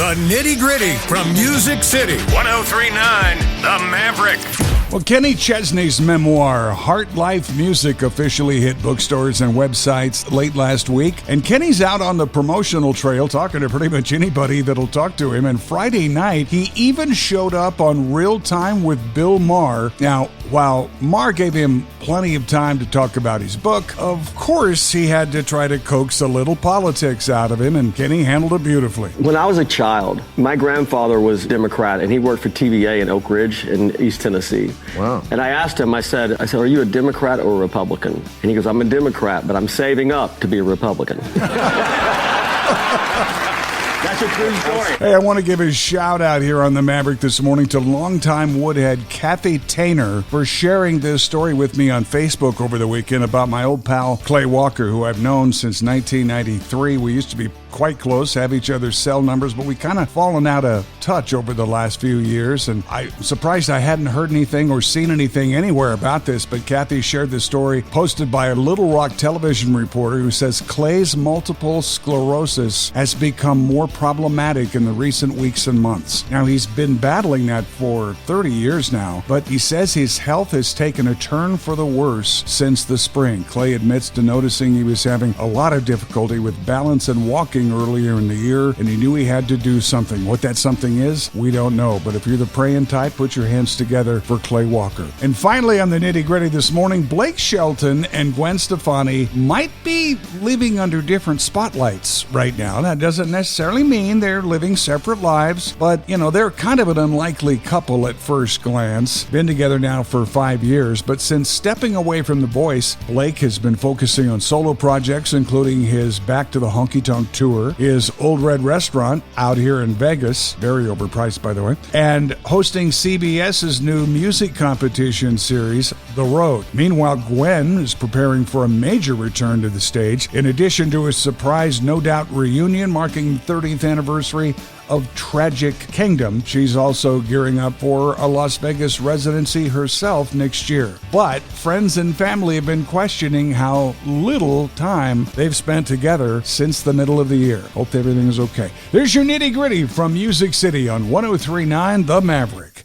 The Nitty Gritty from Music City. 103.9 The Maverick. Well, Kenny Chesney's memoir, Heart Life Music, officially hit bookstores and websites late last week. And Kenny's out on the promotional trail talking to pretty much anybody that'll talk to him. And Friday night, he even showed up on Real Time with Bill Maher. Now, while Maher gave him plenty of time to talk about his book, of course, he had to try to coax a little politics out of him, and Kenny handled it beautifully. When I was a child, my grandfather was Democrat, and he worked for TVA in Oak Ridge in East Tennessee. Wow. And I asked him, I said, are you a Democrat or a Republican? And he goes, I'm a Democrat, but I'm saving up to be a Republican. That's a true story. Hey, I want to give a shout out here on the Maverick this morning to longtime Woodhead Kathy Tainer for sharing this story with me on Facebook over the weekend about my old pal Clay Walker, who I've known since 1993. We used to be quite close, have each other's cell numbers, but we kind of fallen out of touch over the last few years. And I'm surprised I hadn't heard anything or seen anything anywhere about this, but Kathy shared this story posted by a Little Rock television reporter who says Clay's multiple sclerosis has become more problematic in the recent weeks and months. Now, he's been battling that for 30 years now, but he says his health has taken a turn for the worse since the spring. Clay admits to noticing he was having a lot of difficulty with balance and walking earlier in the year, and he knew he had to do something. What that something is, we don't know, but if you're the praying type, put your hands together for Clay Walker. And finally, on the Nitty Gritty this morning, Blake Shelton and Gwen Stefani might be living under different spotlights right now. That doesn't necessarily mean they're living separate lives, but, they're kind of an unlikely couple at first glance. Been together now for 5 years, but since stepping away from The Voice, Blake has been focusing on solo projects, including his Back to the Honky Tonk tour, his Old Red Restaurant out here in Vegas, very overpriced by the way, and hosting CBS's new music competition series, The Road. Meanwhile, Gwen is preparing for a major return to the stage, in addition to a surprise No Doubt reunion marking the 30th anniversary of Tragic Kingdom. She's also gearing up for a Las Vegas residency herself next year. But friends and family have been questioning how little time they've spent together since the middle of the year. Hope everything is okay. There's your Nitty Gritty from Music City on 103.9 The Maverick.